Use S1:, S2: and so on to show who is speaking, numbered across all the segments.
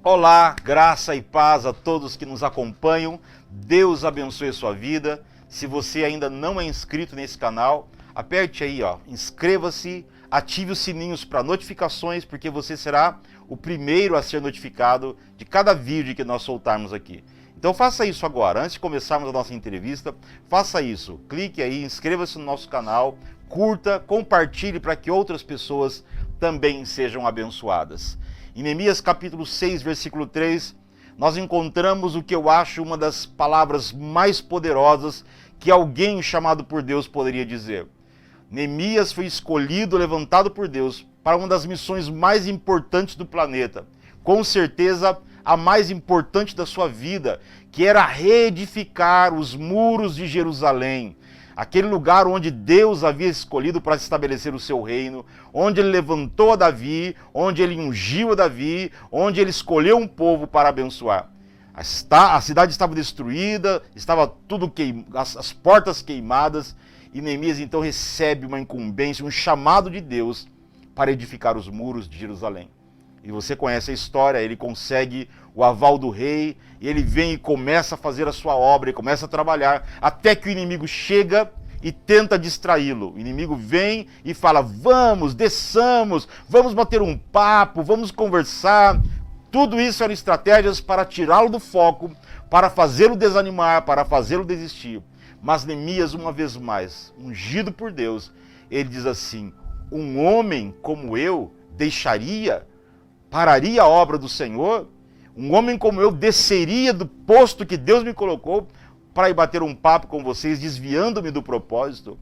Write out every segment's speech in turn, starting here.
S1: Olá, graça e paz a todos que nos acompanham. Deus abençoe a sua vida. Se você ainda não é inscrito nesse canal, aperte aí, inscreva-se, ative os sininhos para notificações, porque você será o primeiro a ser notificado de cada vídeo que nós soltarmos aqui. Então faça isso agora, antes de começarmos a nossa entrevista, faça isso. Clique aí, inscreva-se no nosso canal, curta, compartilhe para que outras pessoas também sejam abençoadas. Em Neemias capítulo 6, versículo 3, nós encontramos o que eu acho uma das palavras mais poderosas que alguém chamado por Deus poderia dizer. Neemias foi escolhido, levantado por Deus, para uma das missões mais importantes do planeta. Com certeza, a mais importante da sua vida, que era reedificar os muros de Jerusalém. Aquele lugar onde Deus havia escolhido para estabelecer o seu reino, onde ele levantou a Davi, onde ele ungiu a Davi, onde ele escolheu um povo para abençoar. A cidade estava destruída, estava tudo as portas queimadas, e Neemias então recebe uma incumbência, um chamado de Deus para edificar os muros de Jerusalém. E você conhece a história, ele consegue o aval do rei, e ele vem e começa a fazer a sua obra, e começa a trabalhar, até que o inimigo chega e tenta distraí-lo. O inimigo vem e fala, vamos, desçamos, vamos bater um papo, vamos conversar. Tudo isso eram estratégias para tirá-lo do foco, para fazê-lo desanimar, para fazê-lo desistir. Mas Neemias, uma vez mais, ungido por Deus, ele diz assim, um homem como eu pararia a obra do Senhor? Um homem como eu desceria do posto que Deus me colocou para ir bater um papo com vocês, desviando-me do propósito?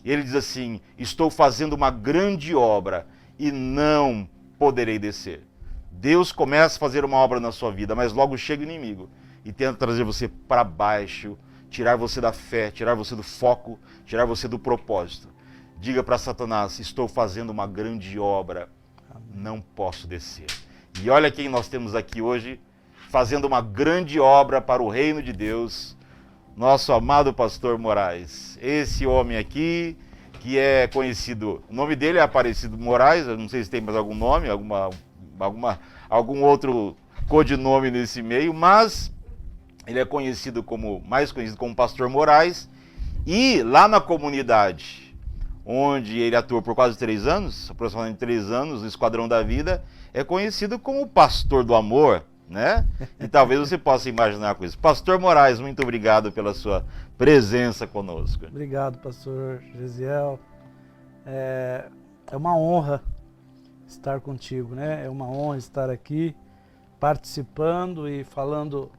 S1: Ele diz assim, estou fazendo uma grande obra e não poderei descer. Deus começa a fazer uma obra na sua vida, mas logo chega o inimigo e tenta trazer você para baixo, tirar você da fé, tirar você do foco, tirar você do propósito. Diga para Satanás, estou fazendo uma grande obra, não posso descer. E olha quem nós temos aqui hoje, fazendo uma grande obra para o reino de Deus, nosso amado pastor Moraes. Esse homem aqui, que é conhecido, o nome dele é Aparecido Moraes, eu não sei se tem mais algum nome, algum outro codinome nesse meio, mas ele é mais conhecido como pastor Moraes, e lá na comunidade, onde ele atuou por quase 3 anos, aproximadamente 3 anos, no Esquadrão da Vida, é conhecido como o pastor do amor, né? E talvez você possa imaginar com isso. Pastor Moraes, muito obrigado pela sua presença conosco.
S2: Obrigado, pastor Gesiel. É uma honra estar contigo, né? É uma honra estar aqui participando e falando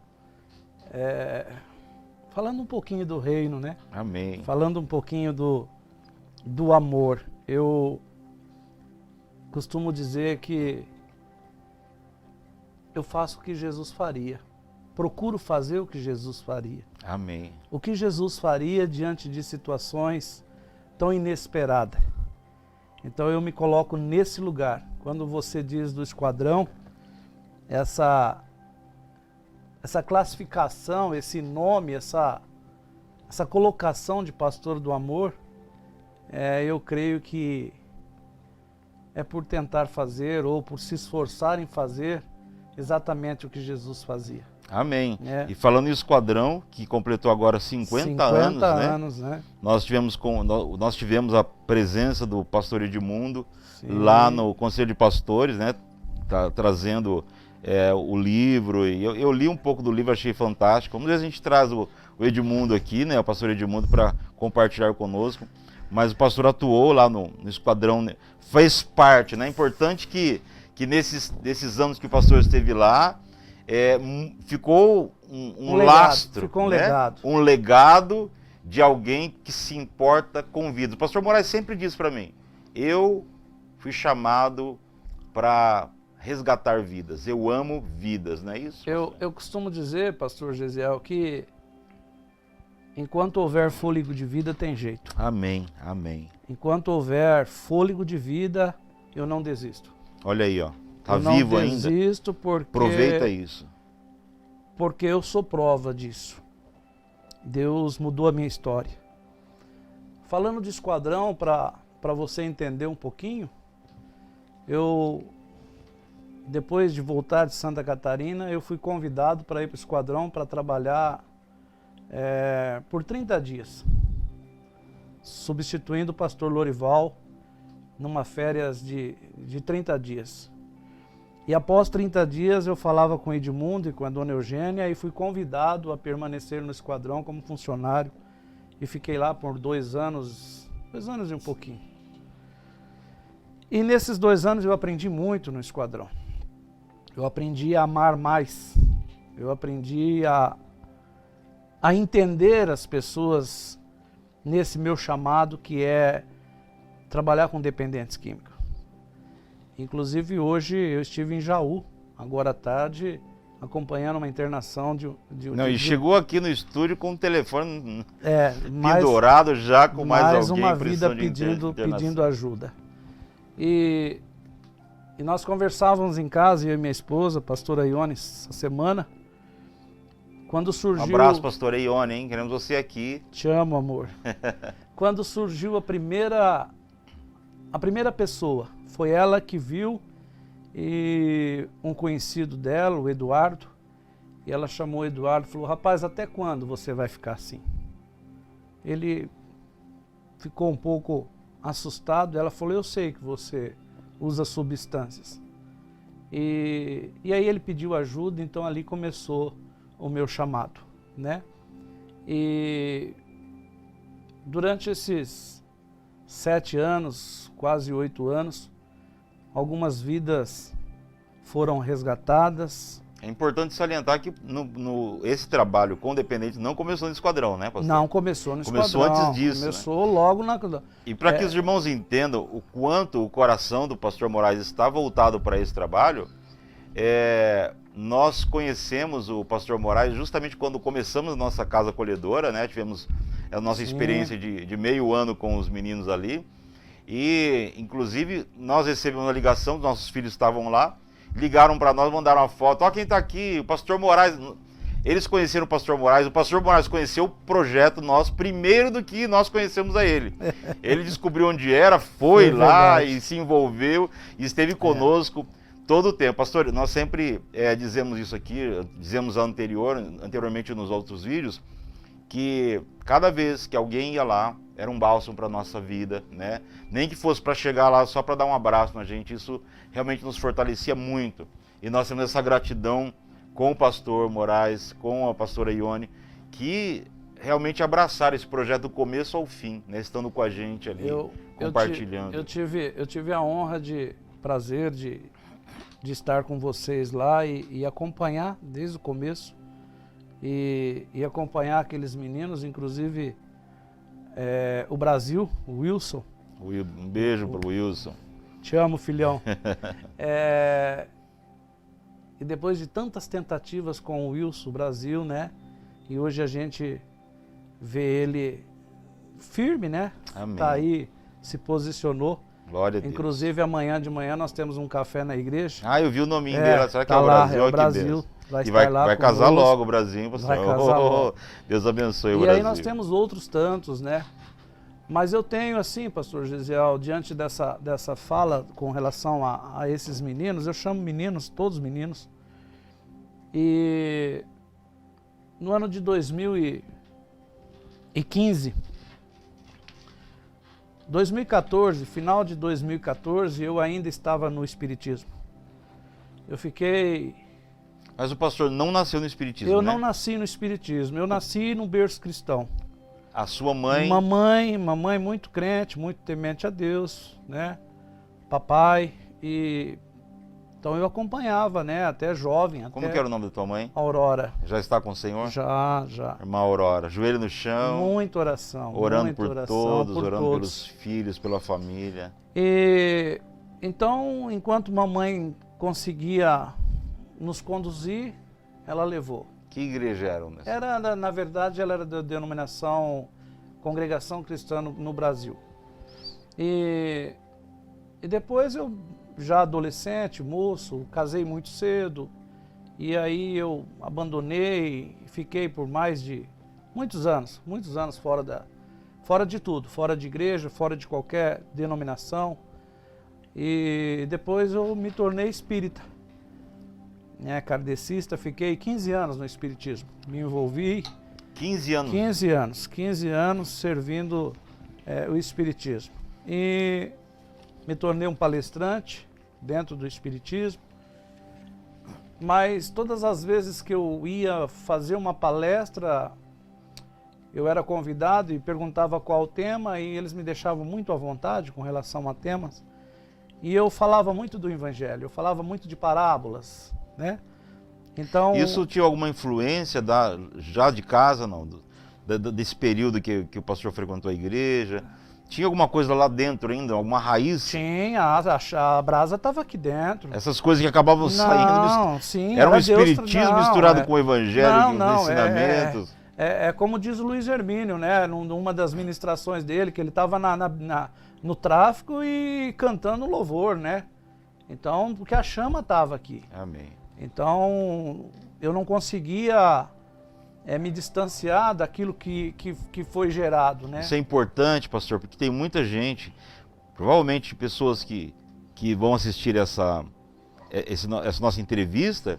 S2: um pouquinho do reino, né?
S1: Amém.
S2: Falando um pouquinho do amor. Eu costumo dizer que eu faço o que Jesus faria. Procuro fazer o que Jesus faria.
S1: Amém.
S2: O que Jesus faria diante de situações tão inesperadas. Então eu me coloco nesse lugar. Quando você diz do esquadrão, essa classificação, esse nome, essa colocação de pastor do amor, eu creio que é por tentar fazer ou por se esforçar em fazer exatamente o que Jesus fazia.
S1: Amém. E falando em esquadrão, que completou agora 50 anos, né? Nós tivemos a presença do pastor Edmundo, sim, lá no Conselho de Pastores, né? Trazendo o livro, e eu li um pouco do livro, achei fantástico. Vamos ver se a gente traz o Edmundo aqui, né? O pastor Edmundo, para compartilhar conosco. Mas o pastor atuou lá no esquadrão, né? Fez parte, né? É importante que nesses anos que o pastor esteve lá, ficou um lastro,
S2: ficou um
S1: né?
S2: legado.
S1: Um legado de alguém que se importa com vidas. O pastor Moraes sempre diz para mim, eu fui chamado para resgatar vidas, eu amo vidas, não é isso?
S2: Eu costumo dizer, pastor Gesiel, que enquanto houver fôlego de vida, tem jeito.
S1: Amém, amém.
S2: Enquanto houver fôlego de vida, eu não desisto.
S1: Olha aí, tá vivo ainda.
S2: Eu não desisto porque...
S1: Aproveita isso.
S2: Porque eu sou prova disso. Deus mudou a minha história. Falando de esquadrão, para você entender um pouquinho, eu depois de voltar de Santa Catarina, eu fui convidado para ir para o esquadrão para trabalhar por 30 dias, substituindo o pastor Lorival numa férias de 30 dias. E após 30 dias eu falava com o Edmundo e com a dona Eugênia e fui convidado a permanecer no esquadrão como funcionário e fiquei lá por 2 anos e um pouquinho. E nesses 2 anos eu aprendi muito no esquadrão. Eu aprendi a amar mais, eu aprendi a entender as pessoas nesse meu chamado que é trabalhar com dependentes químicos. Inclusive hoje eu estive em Jaú, agora à tarde, acompanhando uma internação
S1: e chegou aqui no estúdio com o telefone
S2: mais,
S1: pendurado já com mais alguém
S2: uma vida pedindo ajuda. E nós conversávamos em casa, eu e minha esposa, a pastora Ione, essa semana, quando surgiu...
S1: Um abraço, pastora Ione, hein? Queremos você aqui.
S2: Te amo, amor. Quando surgiu a primeira pessoa, foi ela que viu, e um conhecido dela, o Eduardo, e ela chamou o Eduardo e falou: rapaz, até quando você vai ficar assim? Ele ficou um pouco assustado, ela falou: eu sei que você usa substâncias. E aí ele pediu ajuda, então ali começou o meu chamado, né? E durante esses 7 anos, quase 8 anos, algumas vidas foram resgatadas.
S1: É importante salientar que esse trabalho com dependentes não começou no esquadrão, né, pastor?
S2: Não, começou no esquadrão.
S1: Começou antes disso.
S2: Começou logo na...
S1: E para que os irmãos entendam o quanto o coração do pastor Moraes está voltado para esse trabalho, nós conhecemos o pastor Moraes justamente quando começamos a nossa casa acolhedora, né? Tivemos a nossa experiência de meio ano com os meninos ali. E, inclusive, nós recebemos uma ligação, nossos filhos estavam lá, ligaram para nós, mandaram uma foto: ó, quem está aqui, o pastor Moraes. Eles conheceram o pastor Moraes conheceu o projeto nosso primeiro do que nós conhecemos a ele. Ele descobriu onde era, foi lá e se envolveu e esteve conosco todo o tempo. Pastor, nós sempre dizemos isso aqui, dizemos anteriormente nos outros vídeos, que cada vez que alguém ia lá, era um bálsamo para a nossa vida, né? Nem que fosse para chegar lá só para dar um abraço na gente, isso realmente nos fortalecia muito. E nós temos essa gratidão com o pastor Moraes, com a pastora Ione, que realmente abraçaram esse projeto do começo ao fim, né? Estando com a gente ali, compartilhando.
S2: Eu tive a honra, prazer de estar com vocês lá e acompanhar desde o começo e acompanhar aqueles meninos, inclusive o Brasil, o Wilson.
S1: Um beijo pro Wilson.
S2: Te amo, filhão. E depois de tantas tentativas com o Wilson, o Brasil, né? E hoje a gente vê ele firme, né?
S1: Amém.
S2: Tá aí, se posicionou.
S1: Glória a Deus.
S2: Inclusive amanhã de manhã nós temos um café na igreja.
S1: Ah, eu vi o nominho dele. Será que
S2: tá
S1: é o
S2: lá,
S1: Brasil?
S2: É o Brasil.
S1: Vai casar logo o Brasil, pastor.
S2: Vai casar logo.
S1: Deus abençoe o
S2: Brasil. E aí nós temos outros tantos, né? Mas eu tenho assim, pastor Gesiel, diante dessa fala com relação a esses meninos, eu chamo meninos, todos meninos, e no ano de 2015, 2014, final de 2014, eu ainda estava no Espiritismo. Eu fiquei...
S1: Mas o pastor não nasceu no Espiritismo,
S2: Eu
S1: né?
S2: não nasci no Espiritismo, eu nasci no berço cristão.
S1: A sua mãe?
S2: Mamãe muito crente, muito temente a Deus, né? Papai, então eu acompanhava, né? Até jovem.
S1: Como que era o nome da tua mãe?
S2: Aurora.
S1: Já está com o Senhor?
S2: Já.
S1: Irmã Aurora, joelho no chão.
S2: Muita oração.
S1: Orando por todos, orando pelos filhos, pela família.
S2: E então, enquanto mamãe conseguia nos conduzir, ela levou.
S1: Que igreja era?
S2: Na verdade, ela era da denominação Congregação Cristã no Brasil. E depois eu, já adolescente, moço, casei muito cedo. E aí eu abandonei, fiquei por mais de muitos anos fora de tudo, fora de igreja, fora de qualquer denominação. E depois eu me tornei espírita. kardecista, fiquei 15 anos no espiritismo. Me envolvi
S1: 15 anos.
S2: 15 anos servindo o espiritismo. E me tornei um palestrante dentro do espiritismo. Mas todas as vezes que eu ia fazer uma palestra, eu era convidado e perguntava qual o tema, e eles me deixavam muito à vontade com relação a temas. E eu falava muito do Evangelho, eu falava muito de parábolas, né? Então,
S1: isso tinha alguma influência já de casa, não? Desse período que o pastor frequentou a igreja? Tinha alguma coisa lá dentro ainda, alguma raiz?
S2: Tinha, a brasa estava aqui dentro.
S1: Essas coisas que acabavam saindo.
S2: Não, sim.
S1: Era um espiritismo misturado com o evangelho, com ensinamentos.
S2: É como diz o Luiz Hermínio, né? Numa das ministrações dele, que ele estava no tráfico e cantando louvor, né? Então, porque a chama estava aqui.
S1: Amém.
S2: Então, eu não conseguia me distanciar daquilo que foi gerado, né?
S1: Isso é importante, pastor, porque tem muita gente, provavelmente pessoas que vão assistir essa nossa entrevista,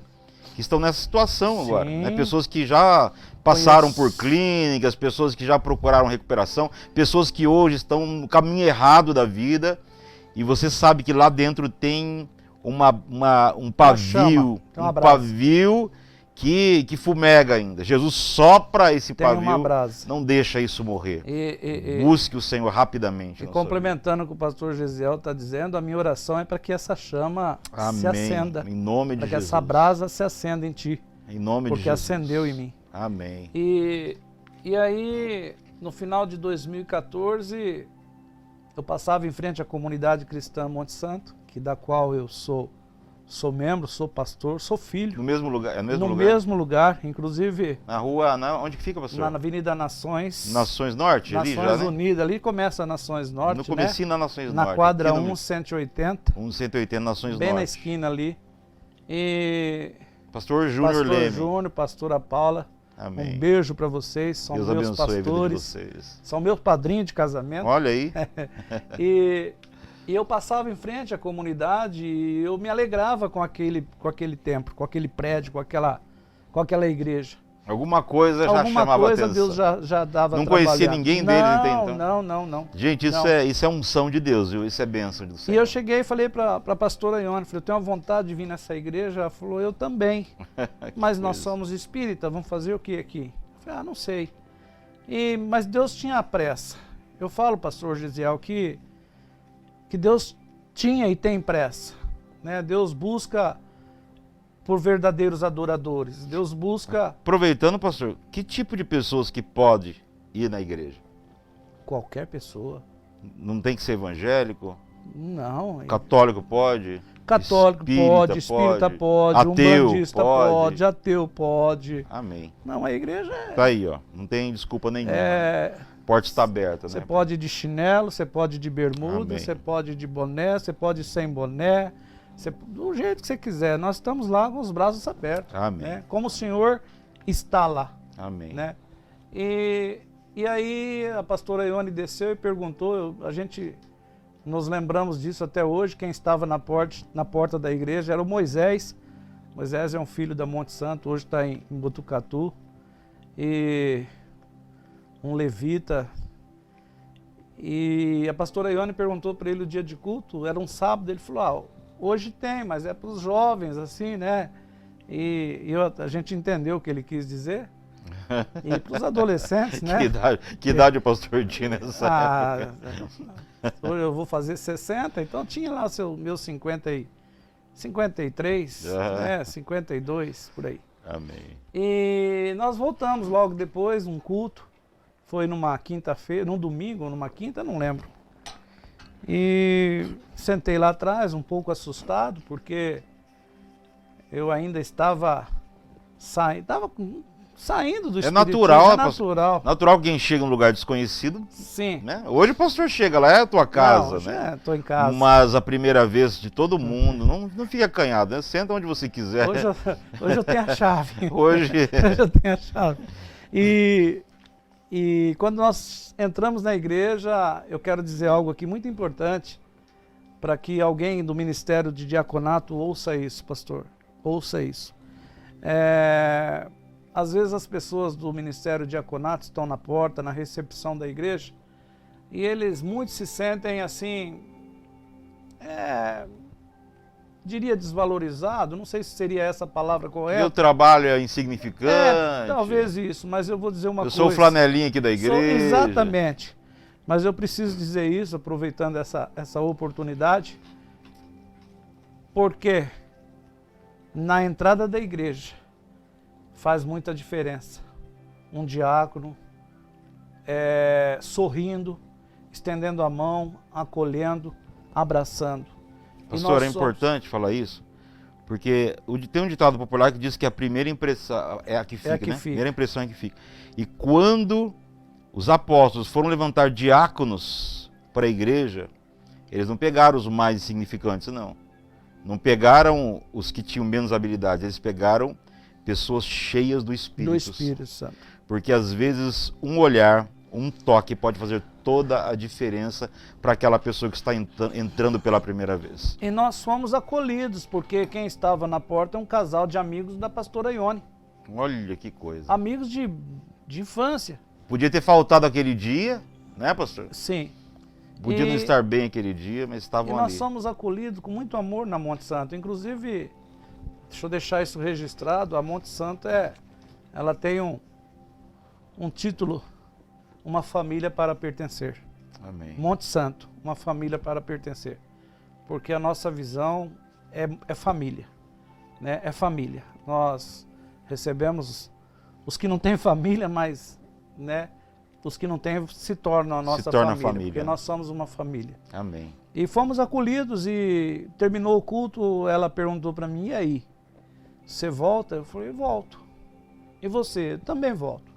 S1: que estão nessa situação agora, né? Pessoas que já passaram por clínicas, pessoas que já procuraram recuperação, pessoas que hoje estão no caminho errado da vida, e você sabe que lá dentro tem um pavio, pavio que fumega ainda. Jesus sopra esse pavio, não deixa isso morrer. Busque o Senhor rapidamente.
S2: E complementando o que o pastor Gesiel está dizendo, a minha oração é para que essa chama se acenda.
S1: Em nome de Jesus.
S2: Para que essa brasa se acenda em ti.
S1: Em nome de Jesus.
S2: Porque acendeu em mim.
S1: Amém.
S2: E aí, no final de 2014, eu passava em frente à comunidade cristã Monte Santo, da qual eu sou membro, sou pastor, sou filho.
S1: No mesmo lugar? É no mesmo
S2: lugar?
S1: No
S2: mesmo lugar, inclusive...
S1: Na rua, onde que fica, pastor?
S2: Na Avenida Nações.
S1: Nações Norte?
S2: Nações
S1: ali já,
S2: Unidas,
S1: né?
S2: Ali começa Nações Norte,
S1: no comecinho,
S2: né?
S1: Na Nações Norte.
S2: Na quadra 180.
S1: 180 Nações
S2: bem
S1: Norte.
S2: Na esquina ali. E...
S1: Pastor Júnior Leme.
S2: Pastor Júnior, pastora Paula.
S1: Amém.
S2: Um beijo para vocês, são
S1: Deus
S2: meus
S1: abençoe
S2: pastores.
S1: A vida de vocês.
S2: São meus padrinhos de casamento.
S1: Olha aí.
S2: E eu passava em frente à comunidade e eu me alegrava com aquele templo, com aquele prédio, com aquela igreja.
S1: Alguma coisa já chamava atenção.
S2: Deus já dava
S1: Não conhecia ninguém dele até então?
S2: Não.
S1: Gente, isso é unção de Deus, viu? Isso é bênção do céu.
S2: E eu cheguei e falei para a pastora Ione, falei, eu tenho uma vontade de vir nessa igreja. Ela falou, eu também. Mas nós somos espíritas, vamos fazer o que aqui? Eu falei, não sei. Mas Deus tinha pressa. Eu falo, pastor Gesiel, que Deus tinha e tem pressa, né? Deus busca por verdadeiros adoradores. Deus busca...
S1: Aproveitando, pastor, que tipo de pessoas que pode ir na igreja?
S2: Qualquer pessoa.
S1: Não tem que ser evangélico?
S2: Não.
S1: Católico pode?
S2: Católico pode, espírita pode,
S1: ateu
S2: umbandista pode, ateu pode.
S1: Amém.
S2: Não, a igreja é...
S1: Tá aí, ó. Não tem desculpa nenhuma. A porta está aberta, né?
S2: Você pode ir de chinelo, você pode ir de bermuda, você pode ir de boné, você pode ir sem boné, do jeito que você quiser. Nós estamos lá com os braços abertos.
S1: Amém.
S2: Né? Como o Senhor está lá.
S1: Amém.
S2: Né? E aí a pastora Ione desceu e perguntou, nos lembramos disso até hoje, quem estava na porta da igreja era o Moisés. Moisés é um filho da Monte Santo, hoje está em Botucatu. E um levita. E a pastora Ione perguntou para ele o dia de culto, era um sábado, ele falou, hoje tem, mas é para os jovens, assim, né? E a gente entendeu o que ele quis dizer. E para os adolescentes, né?
S1: Que idade o pastor tinha nessa época?
S2: Hoje eu vou fazer 60, então tinha lá meus 53, né? 52, por aí.
S1: Amém.
S2: E nós voltamos logo depois, um culto. Foi numa quinta-feira, num domingo, numa quinta, não lembro. E sentei lá atrás, um pouco assustado, porque eu ainda estava saindo do espiritismo.
S1: É natural,
S2: natural.
S1: Natural que quem chega em um lugar desconhecido.
S2: Sim.
S1: Né? Hoje o pastor chega lá, é a tua casa, né?
S2: Estou em casa.
S1: Mas a primeira vez de todo mundo, não fica acanhado, né? Senta onde você quiser.
S2: Hoje eu tenho a chave.
S1: Hoje
S2: eu tenho a chave. E quando nós entramos na igreja, eu quero dizer algo aqui muito importante, para que alguém do Ministério de Diaconato ouça isso, pastor. Ouça isso. Às vezes as pessoas do Ministério Diaconato estão na porta, na recepção da igreja, e muitos se sentem assim, diria desvalorizado, não sei se seria essa a palavra correta.
S1: Meu trabalho é insignificante.
S2: Talvez isso, mas eu vou dizer uma coisa.
S1: Eu sou o flanelinha aqui da igreja.
S2: Exatamente. Mas eu preciso dizer isso, aproveitando essa oportunidade, porque na entrada da igreja faz muita diferença. Um diácono sorrindo, estendendo a mão, acolhendo, abraçando.
S1: Pastor, é importante falar isso, porque tem um ditado popular que diz que a primeira impressão é a que fica, né? A primeira impressão é a que fica. E quando os apóstolos foram levantar diáconos para a igreja, eles não pegaram os mais insignificantes, não. Não pegaram os que tinham menos habilidades, eles pegaram pessoas cheias do Espírito
S2: Santo.
S1: Porque às vezes um olhar, um toque pode fazer toda a diferença para aquela pessoa que está entrando pela primeira vez.
S2: E nós fomos acolhidos, porque quem estava na porta é um casal de amigos da pastora Ione.
S1: Olha que coisa.
S2: Amigos de infância.
S1: Podia ter faltado aquele dia, né, pastor?
S2: Sim.
S1: Podia não estar bem aquele dia, mas estavam ali.
S2: E nós somos acolhidos com muito amor na Monte Santo. Inclusive, deixa eu deixar isso registrado, a Monte Santo ela tem um título, uma família para pertencer.
S1: Amém.
S2: Monte Santo, uma família para pertencer. Porque a nossa visão é família, né? É família. Nós recebemos os que não têm família, mas, né, os que não têm se tornam a nossa família, porque nós somos uma família.
S1: Amém.
S2: E fomos acolhidos e terminou o culto, ela perguntou para mim, e aí? Você volta? Eu falei, volto. E você? Eu também volto.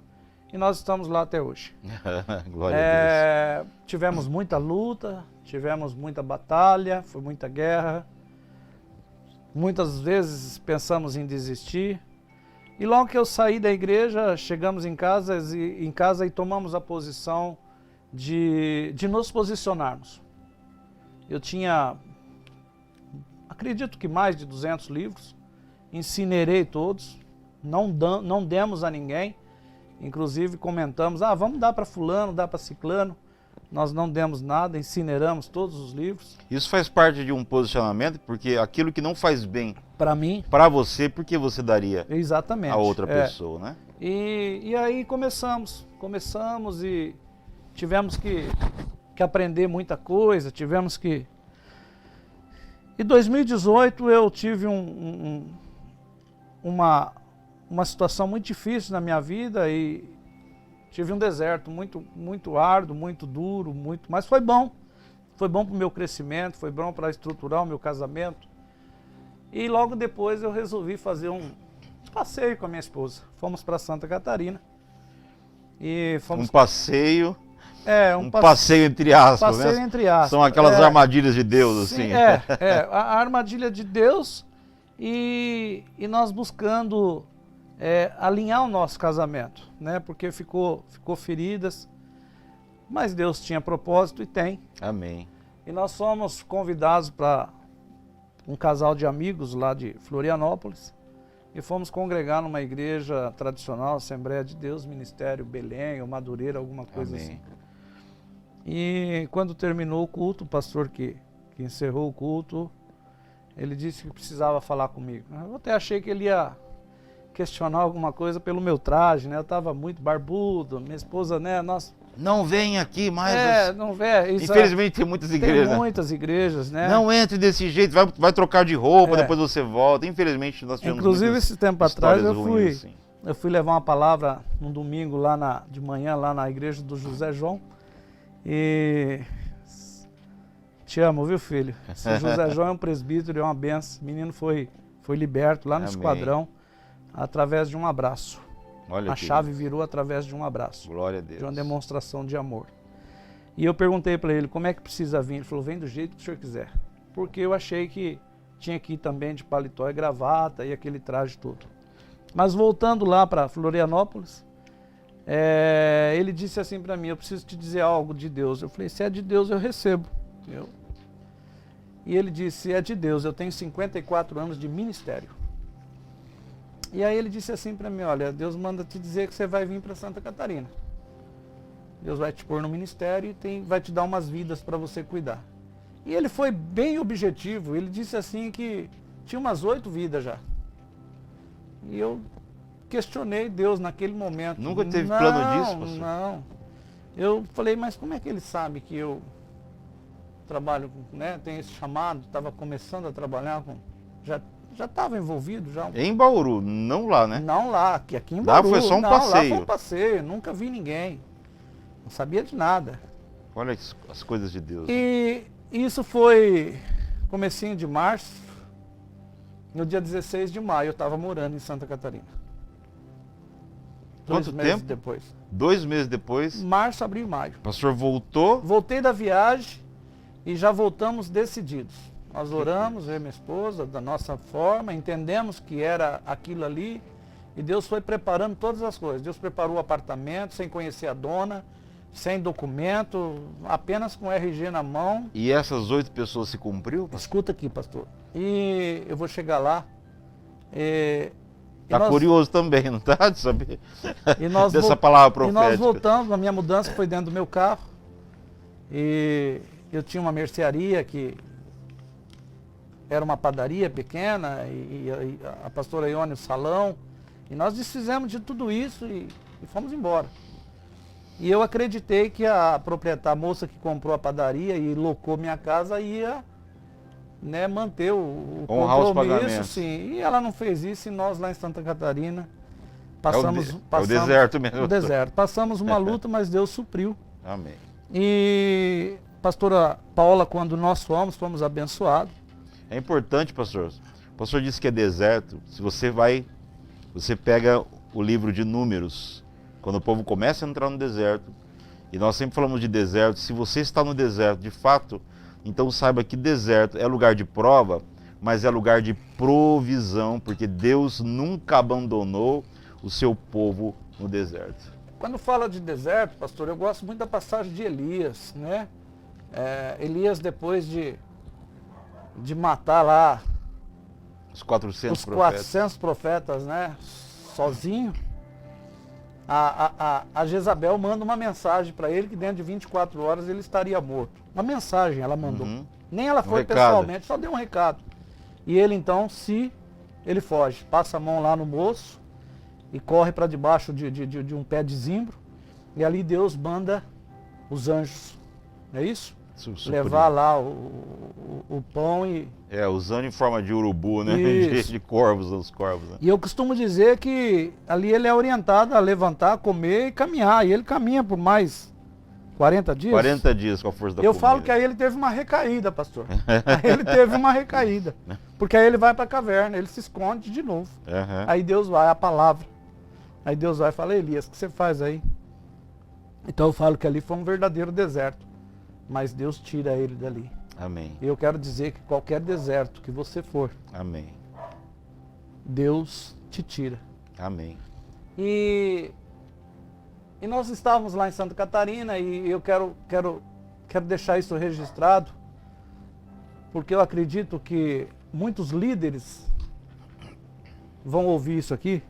S2: E nós estamos lá até hoje.
S1: Glória a Deus.
S2: Tivemos muita luta, tivemos muita batalha, foi muita guerra. Muitas vezes pensamos em desistir. E logo que eu saí da igreja, chegamos em casa e tomamos a posição de nos posicionarmos. Eu tinha, acredito que mais de 200 livros, incinerei todos, não demos a ninguém, inclusive comentamos, vamos dar para fulano, dar para ciclano, nós não demos nada, incineramos todos os livros.
S1: Isso faz parte de um posicionamento, porque aquilo que não faz bem
S2: para mim,
S1: para você, por que você daria
S2: exatamente
S1: a outra pessoa, né?
S2: E aí começamos e tivemos que aprender muita coisa, tivemos que... Em 2018 eu tive uma situação muito difícil na minha vida e tive um deserto muito árduo, muito duro, mas foi bom. Foi bom para o meu crescimento, foi bom para estruturar o meu casamento. E logo depois eu resolvi fazer um passeio com a minha esposa. Fomos para Santa Catarina. E fomos...
S1: Um passeio...
S2: um
S1: passeio entre aspas,
S2: passeio
S1: né?
S2: entre aspas.
S1: São aquelas armadilhas de Deus,
S2: sim,
S1: assim.
S2: A armadilha de Deus e nós buscando alinhar o nosso casamento, né? Porque ficou feridas, mas Deus tinha propósito e tem.
S1: Amém.
S2: E nós fomos convidados para um casal de amigos lá de Florianópolis e fomos congregar numa igreja tradicional, Assembleia de Deus, Ministério Belém ou Madureira, alguma coisa
S1: Amém.
S2: assim. E quando terminou o culto, o pastor que encerrou o culto, ele disse que precisava falar comigo. Eu até achei que ele ia questionar alguma coisa pelo meu traje, né? Eu estava muito barbudo, minha esposa, né?
S1: Não vem aqui mais.
S2: Não vem.
S1: Infelizmente tem muitas igrejas.
S2: Tem muitas igrejas, né?
S1: Não entre desse jeito, vai trocar de roupa, depois você volta. Infelizmente nós tivemos
S2: inclusive esse tempo atrás
S1: assim.
S2: eu fui levar uma palavra num domingo lá de manhã lá na igreja do José João. E te amo, viu, filho? O José João é um presbítero, é uma benção. O menino foi liberto lá no esquadrão através de um abraço.
S1: Olha,
S2: a chave virou através de um abraço.
S1: Glória a Deus.
S2: De uma demonstração de amor. E eu perguntei para ele, como é que precisa vir? Ele falou, vem do jeito que o senhor quiser. Porque eu achei que tinha que ir também de paletó e gravata e aquele traje todo. Mas voltando lá para Florianópolis, ele disse assim para mim, eu preciso te dizer algo de Deus. Eu falei, se é de Deus eu recebo. E ele disse, é de Deus, eu tenho 54 anos de ministério. E aí ele disse assim para mim, olha, Deus manda te dizer que você vai vir para Santa Catarina. Deus vai te pôr no ministério e vai te dar umas vidas para você cuidar. E ele foi bem objetivo, ele disse assim que tinha umas 8 vidas já. E eu questionei Deus naquele momento.
S1: Nunca teve plano disso, pastor?
S2: Não. Eu falei, mas como é que ele sabe que eu trabalho com, né, tenho esse chamado, estava começando a trabalhar com... Já estava envolvido já.
S1: Em Bauru, não lá, né?
S2: Não lá, aqui em
S1: Lá
S2: Bauru.
S1: foi só um
S2: Lá
S1: passeio.
S2: foi um passeio, nunca vi ninguém. Não sabia de nada.
S1: Olha as coisas de Deus.
S2: E isso foi comecinho de março. No dia 16 de maio eu estava morando em Santa Catarina.
S1: Quanto
S2: 2 meses
S1: tempo?
S2: depois.
S1: 2 meses depois,
S2: Março, abril e maio.
S1: o pastor voltou.
S2: Voltei da viagem e já voltamos decididos. Nós oramos, eu e minha esposa, da nossa forma, entendemos que era aquilo ali. E Deus foi preparando todas as coisas. Deus preparou o apartamento sem conhecer a dona, sem documento, apenas com RG na mão.
S1: E essas 8 pessoas se cumpriu?
S2: Escuta aqui, pastor. E eu vou chegar lá.
S1: Tá curioso também, não tá? De saber dessa palavra
S2: E nós
S1: profética.
S2: voltamos, a minha mudança foi dentro do meu carro. E eu tinha uma mercearia que era uma padaria pequena, e a pastora Ione o salão. E nós desfizemos de tudo isso e fomos embora. E eu acreditei que a proprietária, a moça que comprou a padaria e locou minha casa, ia, né, manter o
S1: honrar os
S2: compromisso,
S1: pagamentos.
S2: sim. E ela não fez isso e nós lá em Santa Catarina passamos...
S1: É o deserto mesmo.
S2: O deserto. Passamos uma luta, mas Deus supriu.
S1: Amém.
S2: E pastora Paula, quando nós fomos abençoados.
S1: É importante, pastor. O pastor disse que é deserto. Se você vai, você pega o livro de Números. Quando o povo começa a entrar no deserto, e nós sempre falamos de deserto, se você está no deserto, de fato, então saiba que deserto é lugar de prova, mas é lugar de provisão, porque Deus nunca abandonou o seu povo no deserto.
S2: Quando fala de deserto, pastor, eu gosto muito da passagem de Elias, né? Elias, depois de matar lá
S1: Os 400
S2: os
S1: profetas.
S2: 400 profetas, né? Sozinho, a Jezabel manda uma mensagem para ele que dentro de 24 horas ele estaria morto. Uma mensagem ela mandou.
S1: Uhum.
S2: Nem ela foi
S1: recado.
S2: pessoalmente, só deu um recado. E ele então, ele foge, passa a mão lá no moço e corre para debaixo de um pé de zimbro. E ali Deus manda os anjos, não é isso? Levar lá o pão e...
S1: usando em forma de urubu, né? De corvos, os corvos. Né?
S2: E eu costumo dizer que ali ele é orientado a levantar, comer e caminhar. E ele caminha por mais 40 dias.
S1: 40 dias com a força da
S2: Eu
S1: comida.
S2: falo que aí ele teve uma recaída, pastor. Aí ele teve uma recaída. Porque aí ele vai para a caverna, ele se esconde de novo.
S1: Uhum.
S2: Aí Deus vai, a palavra. Aí Deus vai e fala, Elias, o que você faz aí? Então eu falo que ali foi um verdadeiro deserto. Mas Deus tira ele dali.
S1: Amém.
S2: E eu quero dizer que qualquer deserto que você for,
S1: Amém.
S2: Deus te tira.
S1: Amém.
S2: E nós estávamos lá em Santa Catarina e eu quero deixar isso registrado, porque eu acredito que muitos líderes vão ouvir isso aqui.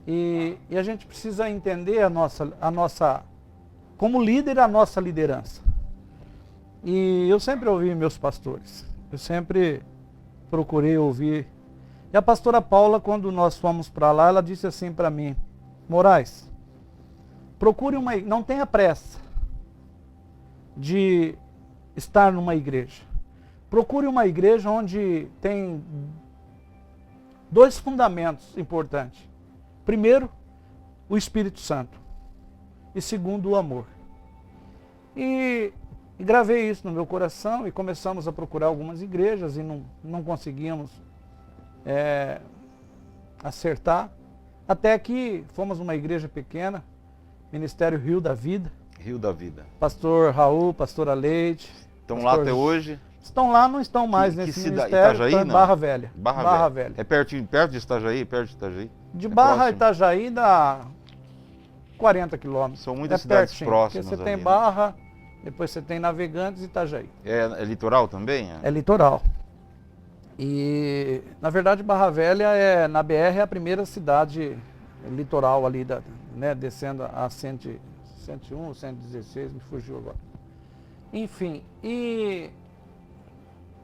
S2: E a gente precisa entender a nossa como líder, a nossa liderança. E eu sempre ouvi meus pastores, eu sempre procurei ouvir. E a pastora Paula, quando nós fomos para lá, ela disse assim para mim, Moraes, procure não tenha pressa de estar numa igreja. Procure uma igreja onde tem 2 fundamentos importantes. Primeiro, o Espírito Santo. E segundo, o amor. E gravei isso no meu coração e começamos a procurar algumas igrejas e não conseguíamos acertar. Até que fomos numa igreja pequena, Ministério Rio da Vida.
S1: Rio da Vida.
S2: Pastor Raul, pastora Leite.
S1: Estão lá até hoje?
S2: Estão lá, não estão mais nesse ministério.
S1: Itajaí,
S2: estão em
S1: não?
S2: Barra Velha.
S1: Barra Velha. É perto de Itajaí? Perto de Itajaí?
S2: De Barra a
S1: próximo?
S2: Itajaí dá 40 quilômetros.
S1: São muitas cidades próximas.
S2: Porque você tem
S1: ali, né?
S2: Barra, depois você tem Navegantes e Itajaí.
S1: É litoral também?
S2: É litoral. E, na verdade, Barra Velha, na BR, é a primeira cidade litoral ali, né, descendo a 101, 116, me fugiu agora. Enfim, e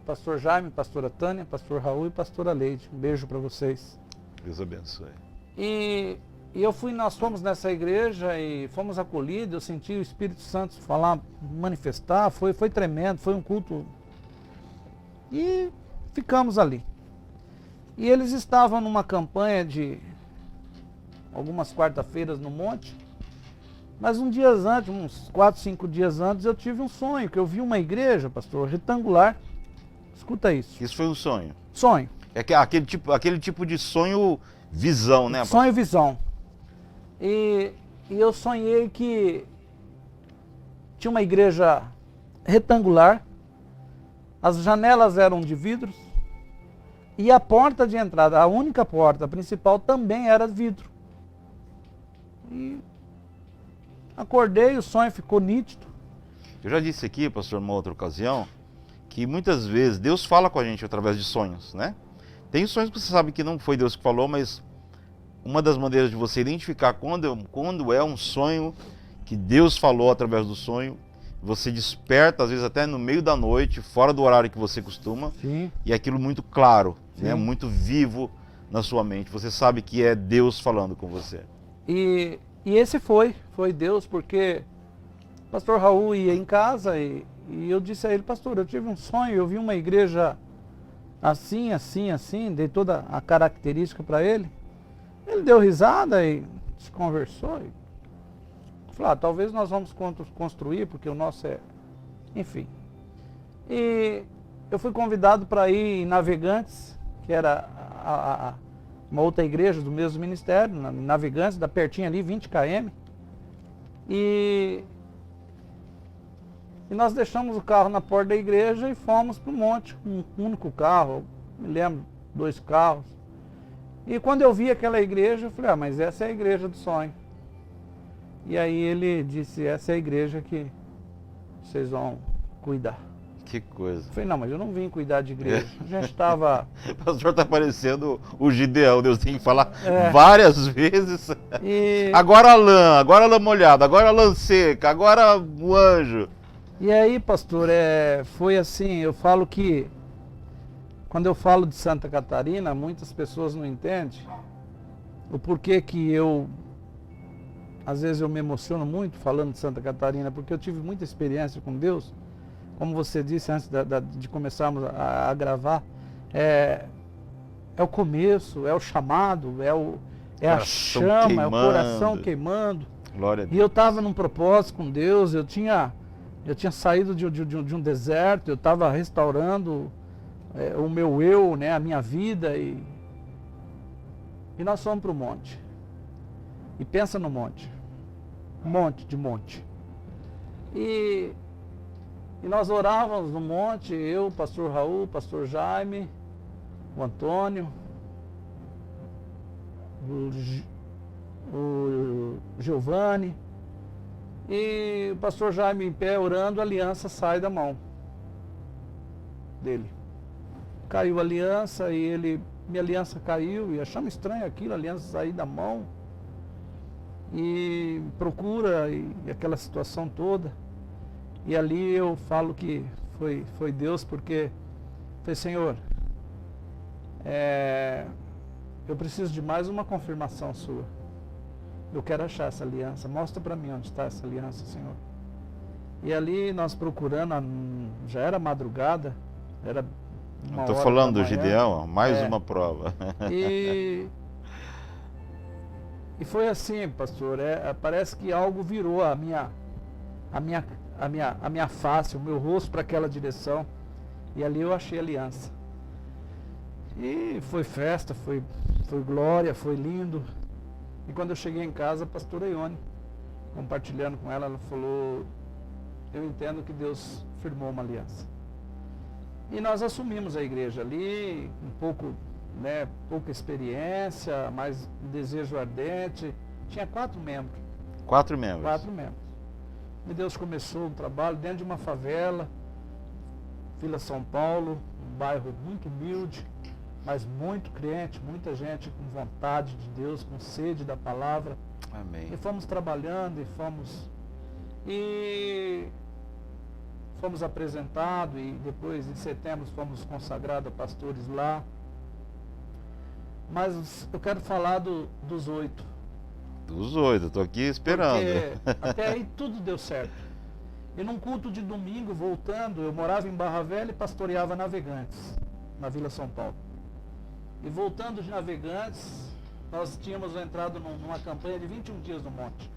S2: pastor Jaime, pastora Tânia, pastor Raul e pastora Leide, um beijo para vocês.
S1: Deus abençoe.
S2: E nós fomos nessa igreja e fomos acolhidos, eu senti o Espírito Santo falar, manifestar, foi tremendo, foi um culto. E ficamos ali. E eles estavam numa campanha de algumas quarta-feiras no monte, mas uns 4, 5 dias antes, eu tive um sonho, que eu vi uma igreja, pastor, retangular. Escuta isso.
S1: Isso foi um sonho?
S2: Sonho.
S1: É aquele tipo de sonho visão, né?
S2: Sonho visão. E eu sonhei que tinha uma igreja retangular, as janelas eram de vidros e a porta de entrada, a única porta principal, também era de vidro. E acordei, o sonho ficou nítido.
S1: Eu já disse aqui, pastor, numa outra ocasião, que muitas vezes Deus fala com a gente através de sonhos, né? Tem sonhos que você sabe que não foi Deus que falou, mas uma das maneiras de você identificar quando é um sonho que Deus falou através do sonho, você desperta, às vezes até no meio da noite, fora do horário que você costuma,
S2: Sim.
S1: e é aquilo muito claro,
S2: Sim.
S1: né? Muito vivo na sua mente. Você sabe que é Deus falando com você.
S2: E esse foi Deus, porque o pastor Raul ia em casa e eu disse a ele, pastor, eu tive um sonho, eu vi uma igreja assim, assim, assim, dei toda a característica para ele. Ele deu risada e se conversou. Falou, talvez nós vamos construir, porque o nosso é... Enfim. E eu fui convidado para ir em Navegantes, que era uma outra igreja do mesmo ministério, Navegantes, da pertinho ali, 20 km. E nós deixamos o carro na porta da igreja e fomos para o monte, um único carro, me lembro, 2 carros. E quando eu vi aquela igreja, eu falei, mas essa é a igreja do sonho. E aí ele disse, essa é a igreja que vocês vão cuidar.
S1: Que coisa.
S2: Eu falei, não, mas eu não vim cuidar de igreja. A gente estava...
S1: O pastor está parecendo o Gideão, Deus tem que falar várias vezes. Agora a lã molhada, agora a lã seca, agora o anjo.
S2: E aí, pastor, foi assim, eu falo que, quando eu falo de Santa Catarina, muitas pessoas não entendem o porquê que às vezes eu me emociono muito falando de Santa Catarina, porque eu tive muita experiência com Deus. Como você disse antes de começarmos a gravar, é o começo, é o chamado, é a chama, é o coração queimando.
S1: Glória a Deus.
S2: E eu estava num propósito com Deus, eu tinha saído de um deserto, eu estava restaurando o meu eu, né, a minha vida, e nós fomos para o monte. E pensa no monte. Monte. E nós orávamos no monte, eu, pastor Raul, pastor Jaime, o Antônio, o Giovanni, e o pastor Jaime em pé orando, a aliança sai da mão dele. Caiu a aliança e minha aliança caiu, e achamos estranho aquilo, a aliança sair da mão. E procura, e aquela situação toda. E ali eu falo que foi Deus, porque falei, Senhor, eu preciso de mais uma confirmação sua. Eu quero achar essa aliança. Mostra para mim onde está essa aliança, Senhor. E ali nós procurando, já era madrugada, era uma hora.
S1: Estou falando do Gideão, mais uma prova.
S2: E foi assim, pastor, parece que algo virou a minha face, o meu rosto para aquela direção. E ali eu achei a aliança. E foi festa, foi glória, foi lindo. E quando eu cheguei em casa, a pastora Ione, compartilhando com ela, ela falou, eu entendo que Deus firmou uma aliança. E nós assumimos a igreja ali, pouca experiência, mas um desejo ardente. Tinha 4 membros.
S1: 4 membros?
S2: 4 membros. E Deus começou um trabalho dentro de uma favela, Vila São Paulo, um bairro muito humilde, mas muito crente, muita gente com vontade de Deus, com sede da palavra.
S1: Amém.
S2: E fomos trabalhando e fomos apresentados, e depois em setembro fomos consagrados a pastores lá. Mas eu quero falar dos 8.
S1: Dos 8, eu tô aqui esperando.
S2: Porque até aí tudo deu certo. E num culto de domingo, voltando, eu morava em Barra Velha e pastoreava Navegantes, na Vila São Paulo. E voltando de Navegantes, nós tínhamos entrado numa campanha de 21 dias no monte.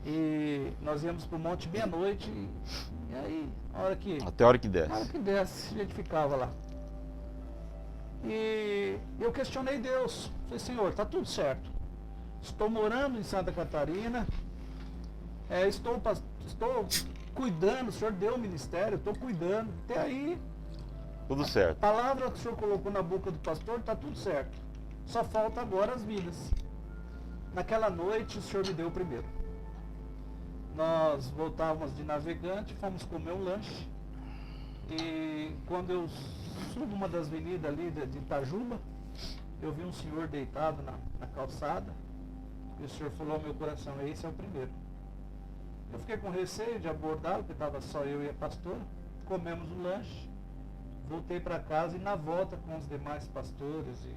S2: E nós íamos para o monte meia-noite, e aí,
S1: até a hora que desce.
S2: Na hora que desce, a gente ficava lá. E eu questionei Deus. Falei, Senhor, está tudo certo. Estou morando em Santa Catarina, estou cuidando, o Senhor deu o ministério, estou cuidando. Até aí,
S1: Tudo certo.
S2: a palavra que o Senhor colocou na boca do pastor, está tudo certo. Só falta agora as vidas. Naquela noite, o Senhor me deu o primeiro. Nós voltávamos de Navegante, fomos comer um lanche. E quando eu subo uma das avenidas ali de Itajuba, eu vi um senhor deitado na calçada. E o Senhor falou ao meu coração, esse é o primeiro. Eu fiquei com receio de abordá-lo, porque estava só eu e a pastora. Comemos o lanche, voltei para casa e na volta com os demais pastores e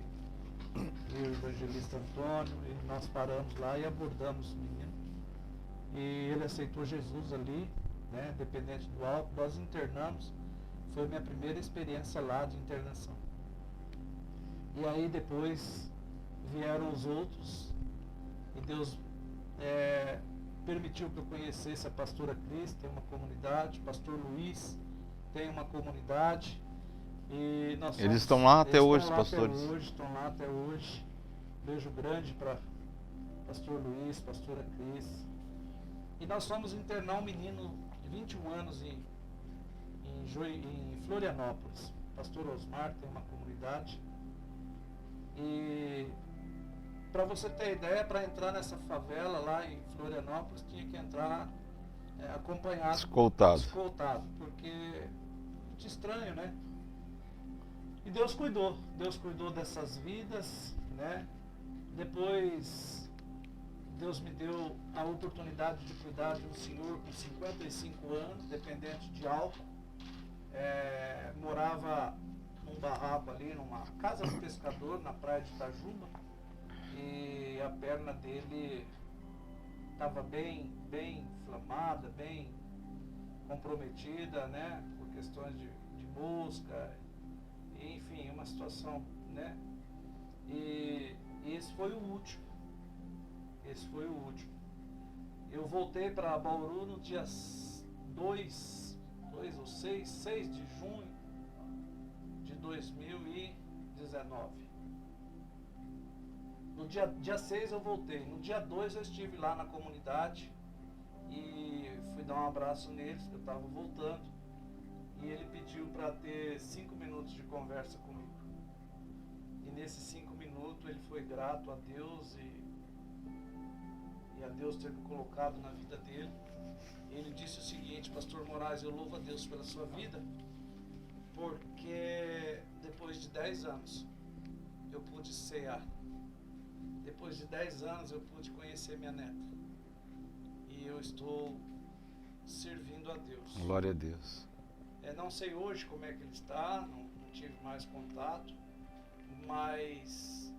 S2: o evangelista Antônio, e nós paramos lá e abordamos o menino. E ele aceitou Jesus ali, né, dependente do álcool. Nós internamos, foi a minha primeira experiência lá de internação. E aí depois vieram os outros, e Deus permitiu que eu conhecesse a pastora Cris, tem uma comunidade, o pastor Luiz tem uma comunidade. E nós
S1: Eles estão lá até hoje, os
S2: pastores.
S1: pastores?
S2: Estão lá até hoje. Beijo grande para pastor Luiz, pastora Cris. E nós fomos internar um menino de 21 anos em Florianópolis. Pastor Osmar tem uma comunidade. E para você ter ideia, para entrar nessa favela lá em Florianópolis, tinha que entrar acompanhado. Escoltado, porque muito estranho, né? E Deus cuidou dessas vidas, né? Depois Deus me deu a oportunidade de cuidar de um senhor com 55 anos, dependente de álcool. Morava num barraco ali, numa casa de pescador na praia de Itajuba, e a perna dele estava bem inflamada, bem comprometida, né, por questões de mosca, enfim, uma situação, né, e esse foi o último. Eu voltei para Bauru no dia 6 de junho de 2019. No dia 6 eu voltei. No dia 2 eu estive lá na comunidade e fui dar um abraço neles, que eu estava voltando. E ele pediu para ter 5 minutos de conversa comigo. E nesses 5 minutos ele foi grato a Deus e a Deus ter me colocado na vida dele. Ele disse o seguinte: Pastor Moraes, eu louvo a Deus pela sua vida, porque depois de 10 anos eu pude cear. Depois de 10 anos eu pude conhecer minha neta. E eu estou servindo a Deus.
S1: Glória a Deus.
S2: Não sei hoje como é que ele está, não tive mais contato, mas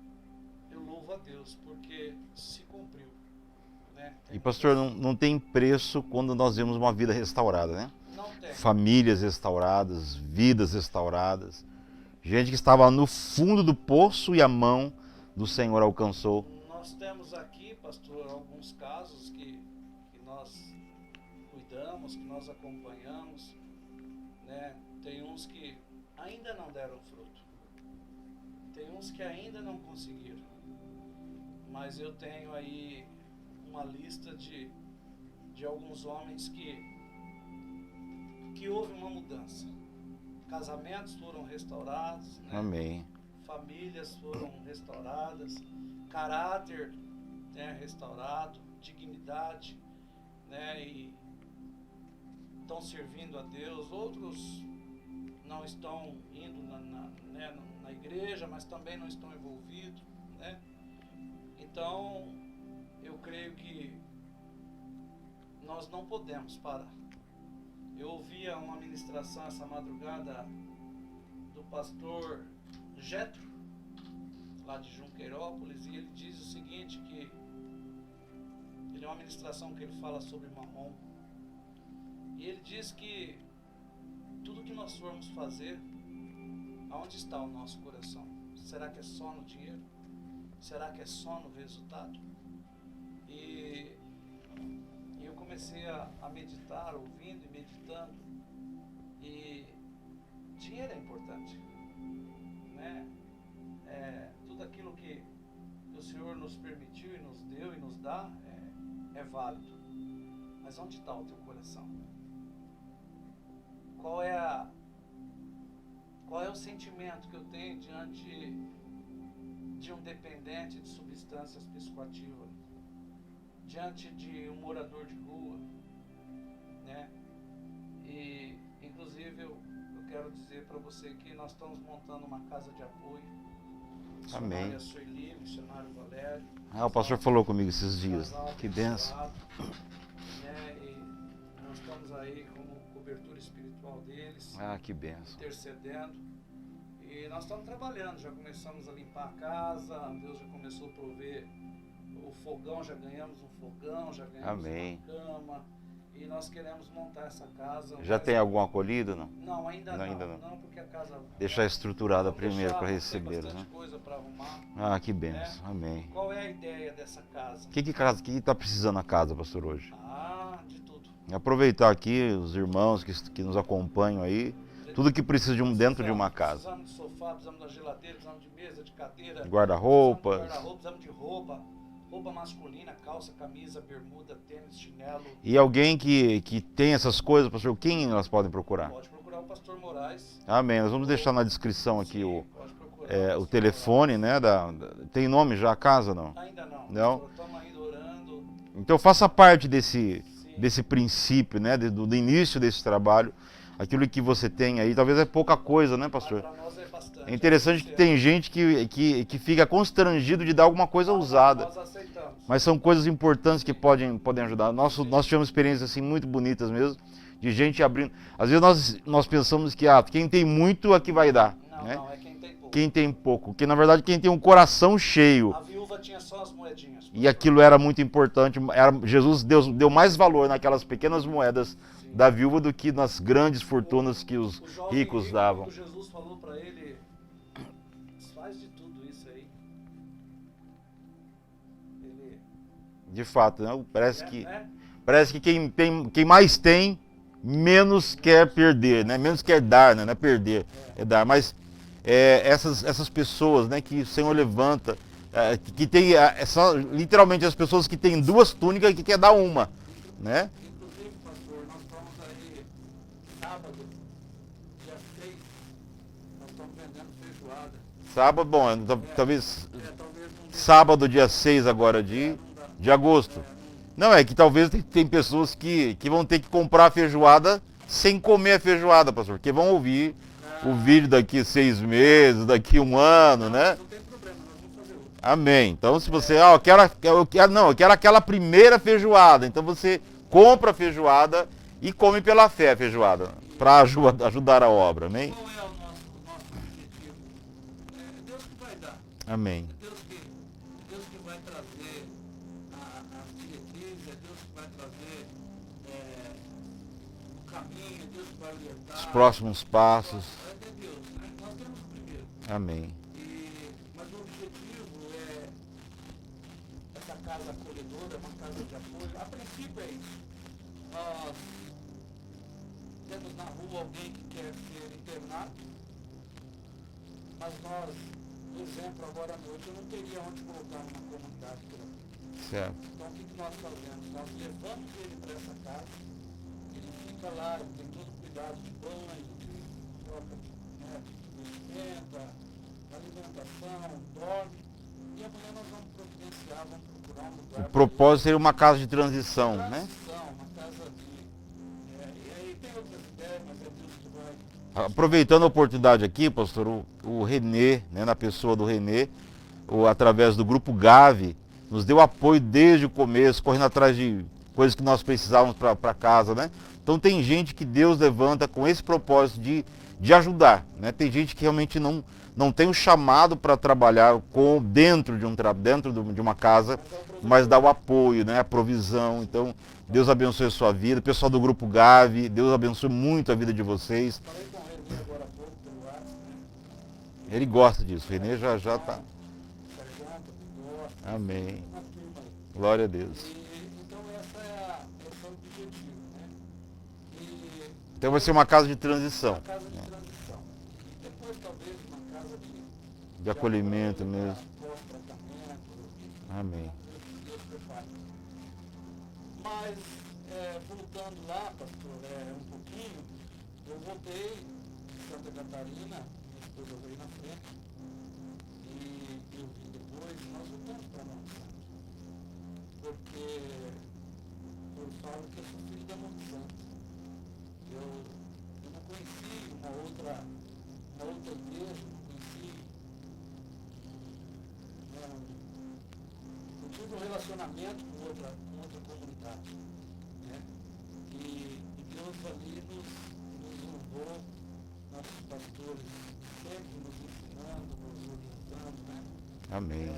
S2: eu louvo a Deus porque se cumpriu, né?
S1: E pastor, não tem preço quando nós vemos uma vida restaurada, né?
S2: Não tem.
S1: Famílias restauradas, vidas restauradas, gente que estava no fundo do poço e a mão do Senhor alcançou.
S2: Nós temos aqui, pastor, alguns casos que nós cuidamos, que nós acompanhamos, né? Tem uns que ainda não deram fruto, tem uns que ainda não conseguiram, mas eu tenho aí uma lista de alguns homens que houve uma mudança. Casamentos foram restaurados, né?
S1: Amém.
S2: Famílias foram restauradas, caráter, né, restaurado, dignidade, né, e estão servindo a Deus. Outros não estão indo na igreja, mas também não estão envolvidos, né? Então, eu creio que nós não podemos parar. Eu ouvia uma ministração essa madrugada do pastor Jetro, lá de Junqueirópolis, e ele diz o seguinte, que ele é uma ministração que ele fala sobre Mamon, e ele diz que tudo que nós formos fazer, aonde está o nosso coração? Será que é só no dinheiro? Será que é só no resultado? E eu comecei a meditar, ouvindo e meditando, e dinheiro é importante, né? Tudo aquilo que o Senhor nos permitiu e nos deu e nos dá é válido. Mas onde está o teu coração? Qual é o sentimento que eu tenho diante de um dependente de substâncias psicoativas, diante de um morador de rua, né? E inclusive eu quero dizer para você que nós estamos montando uma casa de apoio.
S1: Amém.
S2: Missionária Sueli, missionário Valério.
S1: O pastor falou comigo esses dias. Que benção.
S2: Né? E nós estamos aí como cobertura espiritual deles.
S1: Que benção.
S2: Intercedendo. E nós estamos trabalhando, já começamos a limpar a casa, Deus já começou a prover o fogão, já ganhamos um fogão, já ganhamos
S1: Amém.
S2: uma cama. E nós queremos montar essa casa.
S1: Já tem algum acolhido, não?
S2: Não, ainda não. Não, porque a casa...
S1: Deixar estruturada primeiro para receber,
S2: tem
S1: né?
S2: bastante coisa para arrumar.
S1: Que benção. Amém.
S2: Qual é a ideia dessa casa?
S1: O que está precisando a casa, pastor, hoje?
S2: De tudo.
S1: Aproveitar aqui os irmãos que nos acompanham aí. Tudo que precisa dentro de uma casa.
S2: Precisamos de sofá, precisamos da geladeira, precisamos de mesa, de cadeira.
S1: Guarda-roupas.
S2: Precisamos de roupa masculina, calça, camisa, bermuda, tênis, chinelo.
S1: E alguém que tem essas coisas, pastor, quem elas podem procurar?
S2: Pode procurar o pastor Moraes.
S1: Amém. Nós vamos deixar na descrição aqui o telefone, né? Tem nome já a casa, não?
S2: Ainda não.
S1: Não?
S2: Estamos ainda orando.
S1: Então faça parte desse princípio, né? Do início desse trabalho. Aquilo que você tem aí, talvez é pouca coisa, né, pastor?
S2: Para nós é bastante.
S1: É interessante que tem gente que fica constrangido de dar alguma coisa usada.
S2: Nós aceitamos.
S1: Mas são coisas importantes que podem ajudar. Nós tivemos experiências assim muito bonitas mesmo, de gente abrindo. Às vezes nós pensamos que quem tem muito é que vai dar.
S2: Não,
S1: né?
S2: não, é quem tem pouco.
S1: Quem tem pouco. Porque na verdade quem tem um coração cheio.
S2: A viúva tinha só as moedinhas.
S1: E aquilo era muito importante. Jesus deu mais valor naquelas pequenas moedas da viúva do que nas grandes fortunas que os ricos davam.
S2: Quando Jesus falou para ele, faz de tudo isso aí.
S1: De fato, né? Parece que quem mais tem, menos quer perder, né? Menos quer dar, né? Não é perder, é dar. Mas essas pessoas, né, que o Senhor levanta, que tem literalmente as pessoas que têm duas túnicas e que quer dar uma, né?
S2: Inclusive, pastor, nós estamos aí sábado, dia 6, nós estamos vendendo feijoada.
S1: Sábado, bom, talvez
S2: Talvez
S1: sábado, dia 6 agora de agosto. Não, é que talvez tem pessoas que vão ter que comprar a feijoada sem comer a feijoada, pastor, porque vão ouvir o vídeo daqui 6 meses, daqui 1 ano, né?
S2: Não tem problema, nós vamos fazer outro.
S1: Amém. Então se você, eu quero aquela primeira feijoada, então você compra a feijoada e come pela fé a feijoada, para ajudar a obra, amém?
S2: Qual é o nosso objetivo? É Deus que vai dar.
S1: Amém.
S2: Deus que vai trazer as diretrizes, é Deus que vai trazer o caminho, é Deus que vai orientar.
S1: Os próximos passos.
S2: É de Deus, né? Nós temos o primeiro.
S1: Amém.
S2: Mas o objetivo é essa casa acolhedora, uma casa de apoio. A princípio é isso. Nós temos na rua alguém que quer ser internado, mas nós, por exemplo, agora à noite eu não teria onde colocar numa comunidade por aqui.
S1: Certo.
S2: Então o que nós fazemos? Nós levamos ele para essa casa, ele fica lá, ele tem todo o cuidado de banho, de troca de vestimenta, alimentação, dorme, e amanhã nós vamos providenciar, vamos procurar um lugar.
S1: O propósito seria uma casa de transição, né?
S2: Uma casa de... e aí tem outras ideias, mas é Deus que vai...
S1: Aproveitando a oportunidade aqui, pastor, o Renê, né, na pessoa do Renê, através do grupo Gavi, nos deu apoio desde o começo, correndo atrás de coisas que nós precisávamos para casa, né? Então tem gente que Deus levanta com esse propósito de ajudar, né? Tem gente que realmente não tem um chamado para trabalhar dentro de uma casa, mas dá o apoio, né? A provisão. Então Deus abençoe a sua vida, o pessoal do grupo Gavi, Deus abençoe muito a vida de vocês.
S2: Falei com o Renê agora há pouco pelo WhatsApp, né?
S1: Ele gosta disso, o Renê já está.
S2: Pergunta, gosta.
S1: Amém.
S2: Uma turma aí.
S1: Glória a Deus.
S2: Então esse é o objetivo, né? E
S1: Então vai ser uma casa de transição,
S2: uma casa de transição. E depois talvez uma casa
S1: de acolhimento mesmo.
S2: pós-tratamento.
S1: Amém.
S2: Deus prepare. Mas, voltando lá, pastor, um pouquinho, eu voltei de Santa Catarina, minha esposa veio na frente, e eu vim depois, nós voltamos para Monte Santo. Porque eu falo que eu sou filho da Monte Santo. Eu não conheci uma outra igreja, não conheci. Eu tive um relacionamento com outra comunidade. Né? E Deus ali nos honrou, nossos pastores sempre nos ensinando, nos orientando. Né?
S1: Amém.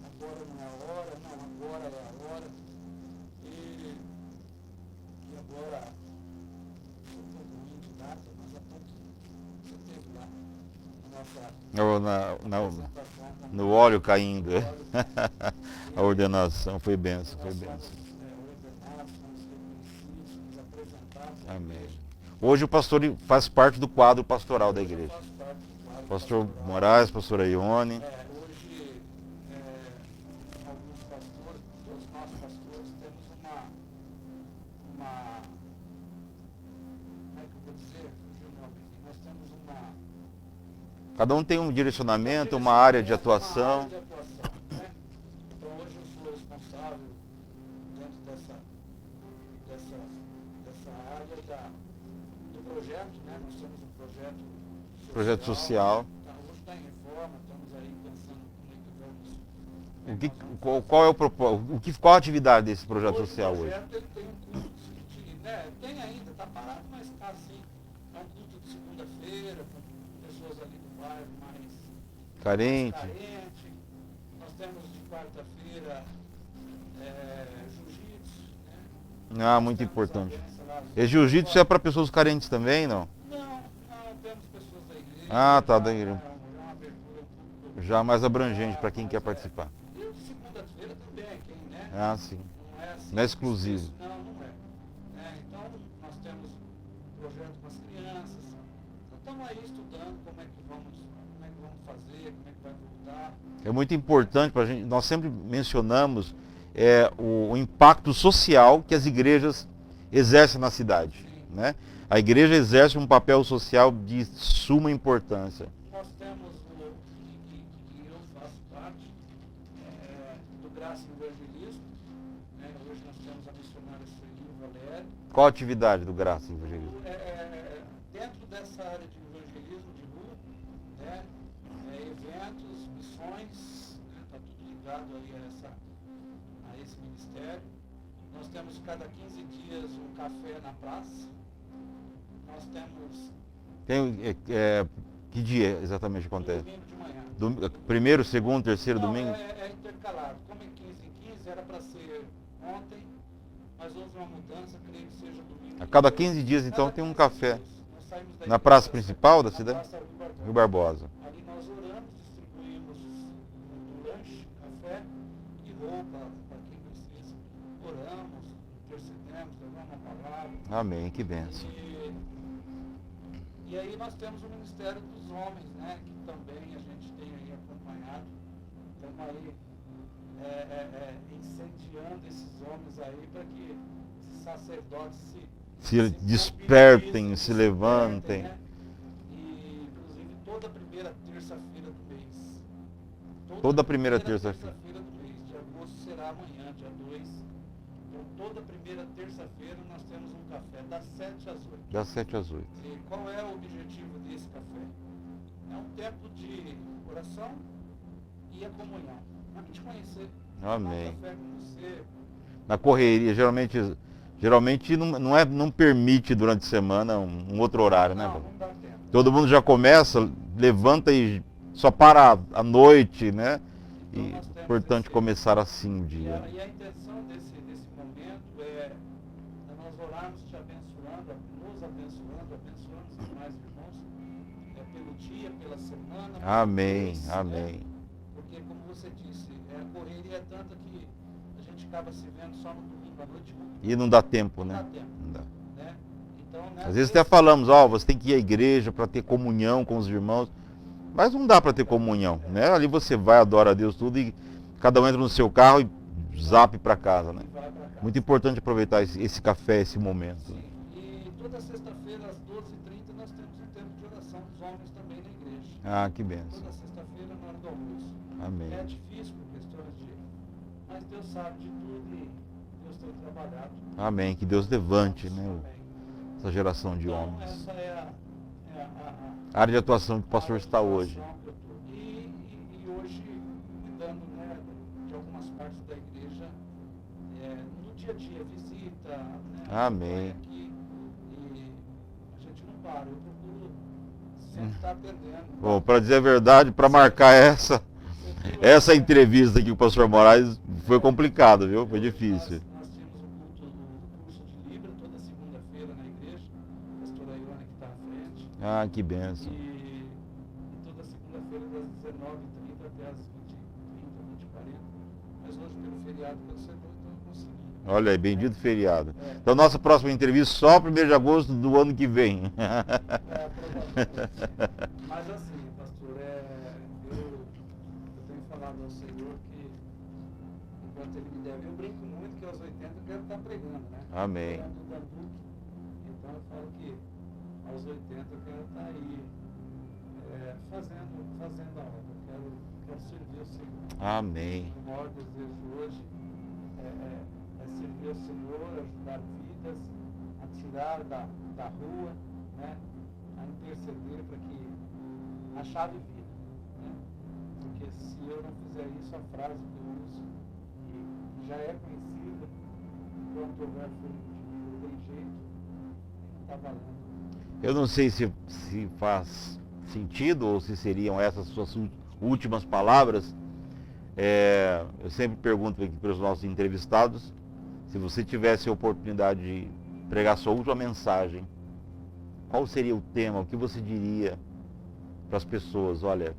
S2: Agora não é a hora, não, agora é a hora. E agora, eu estou ruim de data, mas há pouco você esteve lá na nossa apresentação.
S1: No óleo caindo. A ordenação foi benção, foi benção.
S2: Ordenados, fomos reconhecidos, fomos apresentados.
S1: Amém. Hoje o pastor faz parte do quadro pastoral da igreja.
S2: Faz parte do quadro
S1: Pastor
S2: pastoral.
S1: Moraes, pastora Ione.
S2: Hoje, alguns pastores, todos nós pastores, temos uma como é que eu vou dizer? Fugiu o nome aqui. Nós temos
S1: Cada um tem um direcionamento, uma área de atuação.
S2: né? Então hoje eu sou responsável dentro dessa área do projeto, né? Nós temos um projeto social. Hoje está em reforma, estamos aí pensando como é que vamos.
S1: Qual é o propósito? Qual a atividade desse projeto social hoje?
S2: O projeto ele tem um culto, né? Tem ainda, está parado, mas está assim. É um culto de segunda-feira, com pessoas ali do bairro mais
S1: Carente.
S2: Nós temos de quarta-feira jiu-jitsu, né?
S1: Ah, muito importante. E jiu-jitsu é para pessoas carentes também, não?
S2: Não, temos pessoas da igreja.
S1: Ah, tá, da igreja.
S2: É uma abertura um pouco.
S1: Já mais abrangente para quem quer participar.
S2: E de segunda-feira também, né?
S1: Ah, sim.
S2: Não é assim.
S1: Não é exclusivo.
S2: Não é. Então, nós temos projeto com as crianças. Então, estamos aí estudando como é que vamos fazer, como é que vai voltar.
S1: É muito importante para a gente. Nós sempre mencionamos o impacto social que as igrejas exercem na cidade, né? A igreja exerce um papel social de suma importância.
S2: Nós temos que eu faço parte do Graça e Evangelismo. Né? Hoje nós temos a missionária Sueli Valério.
S1: Qual a atividade do Graça e Evangelismo?
S2: Dentro dessa área de evangelismo de rua, né? Eventos, missões, está tudo ligado aí a esse ministério. Nós temos cada 15 dias um café na praça. Nós temos
S1: Que dia exatamente acontece?
S2: domingo de manhã.
S1: Primeiro, segundo, terceiro
S2: Não,
S1: domingo?
S2: é intercalado. Como é 15 em 15, era para ser ontem, mas houve uma mudança, creio que seja domingo.
S1: A cada 15 dias, então, tem um café.
S2: Nós saímos da
S1: Na
S2: igreja,
S1: praça principal da
S2: na
S1: cidade?
S2: Praça
S1: Rio Barbosa.
S2: Ali nós oramos, distribuímos o lanche, café e roupa para quem precisa. Oramos, intercedemos, levamos a palavra.
S1: Amém, que bênção.
S2: E aí nós temos o Ministério dos Homens, né? Que também a gente tem aí acompanhado. Estamos aí incendiando esses homens aí para que esses sacerdotes
S1: Se despertem, se levantem.
S2: né? E inclusive toda primeira terça-feira do mês.
S1: Toda primeira terça-feira.
S2: Do mês de agosto será amanhã, dia 2. toda primeira terça-feira nós temos um café das 7 às 8.
S1: Das 7 às 8.
S2: E qual é o objetivo desse café? É um tempo de oração e a comunhão. Para te conhecer.
S1: Amém.
S2: Um café com você.
S1: Na correria, geralmente não permite durante a semana um outro horário, né?
S2: Não dá tempo.
S1: Todo mundo já começa, levanta e só para à noite, né?
S2: Então,
S1: E
S2: nós temos
S1: é importante
S2: esse-
S1: começar assim o
S2: E
S1: dia.
S2: a intenção desse momento é nós orarmos te abençoando, nos abençoando os demais irmãos, pelo dia, pela semana. pelo
S1: Amém,
S2: mês, né?
S1: amém.
S2: Porque, como você disse, a correria é tanta que a gente acaba se vendo só no domingo à noite.
S1: E não dá tempo,
S2: Não
S1: né?
S2: dá tempo,
S1: Não dá.
S2: né? Então,
S1: Às vezes até falamos, você tem que ir à igreja para ter comunhão com os irmãos, mas não dá para ter comunhão, né? Ali você vai, adora a Deus tudo e cada um entra no seu carro e zap para casa, né?
S2: vai pra casa.
S1: Muito importante aproveitar esse café, esse momento.
S2: Sim. E toda sexta-feira, às 12h30, nós temos um tempo de oração dos homens também na igreja.
S1: Ah, que benção.
S2: Toda sexta-feira, na hora do almoço.
S1: Amém.
S2: É difícil por questões de... Mas Deus sabe de tudo e Deus tem trabalhado.
S1: Amém. Que Deus levante, né?
S2: Amém.
S1: Essa geração de
S2: Então,
S1: homens.
S2: essa é
S1: A área de atuação que o pastor está hoje.
S2: E hoje, cuidando, né, de algumas partes da igreja, no dia a dia, visita, né,
S1: Amém.
S2: aqui, e a gente não para, eu procuro sempre estar atendendo.
S1: Bom, para dizer a verdade, para marcar essa entrevista aqui com o pastor Moraes foi complicado, viu? Foi difícil.
S2: Nós tínhamos o curso de Libra toda segunda-feira na igreja, a pastora Ione que está à frente.
S1: Ah, que benção.
S2: E toda segunda-feira das 19h30 até as 20h30, 20h40. Mas hoje, pelo feriado que eu sei, eu não consegui.
S1: Olha aí, bendito feriado.
S2: É.
S1: Então, nossa próxima entrevista só 1º de agosto do ano que vem.
S2: Provavelmente. Mas assim, pastor, eu tenho falado ao Senhor que enquanto Ele me deve, eu brinco muito que aos 80 eu quero estar pregando, né?
S1: Amém.
S2: Pregando o Danduque. Então eu falo que aos 80 eu quero estar aí fazendo a obra, quero servir o Senhor.
S1: Amém.
S2: O maior desejo hoje é servir ao Senhor, ajudar vidas, a tirar da rua, né? A interceder para que a chave vire, né? Porque se eu não fizer isso, a frase que eu uso, que já é conhecida, enquanto houver fogo de tem jeito, não está valendo.
S1: Eu não sei se faz sentido ou se seriam essas suas últimas palavras. Eu sempre pergunto aqui para os nossos entrevistados, se você tivesse a oportunidade de pregar sua última mensagem, qual seria o tema, o que você diria para as pessoas? Olha,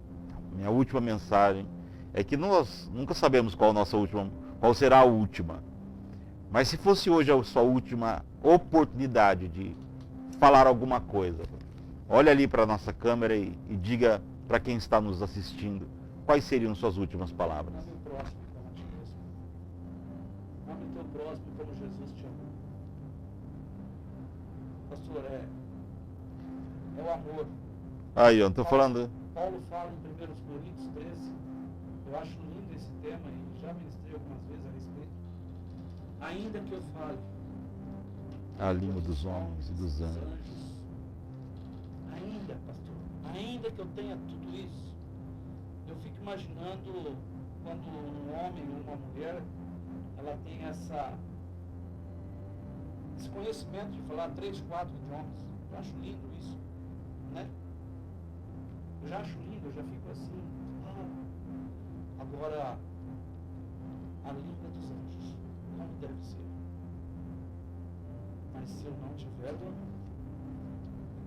S1: minha última mensagem é que nós nunca sabemos qual será a última. Mas se fosse hoje a sua última oportunidade de falar alguma coisa, olha ali para a nossa câmera e diga para quem está nos assistindo, quais seriam suas últimas palavras?
S2: Ame o próximo como a ti mesmo. Ame o teu próximo como Jesus te amou. Pastor, é o amor.
S1: Aí, eu não estou falando...
S2: Paulo fala em 1 Coríntios 13, eu acho lindo esse tema e já ministrei algumas vezes a respeito. Ainda que eu fale
S1: A língua dos homens e dos anjos.
S2: ainda, pastor, ainda que eu tenha tudo isso, eu fico imaginando quando um homem ou uma mulher, ela tem esse conhecimento de falar 3, 4 idiomas. Eu acho lindo isso, né? Eu já acho lindo, eu já fico assim. Agora, a língua dos anjos, como deve ser? Mas se eu não tiver, é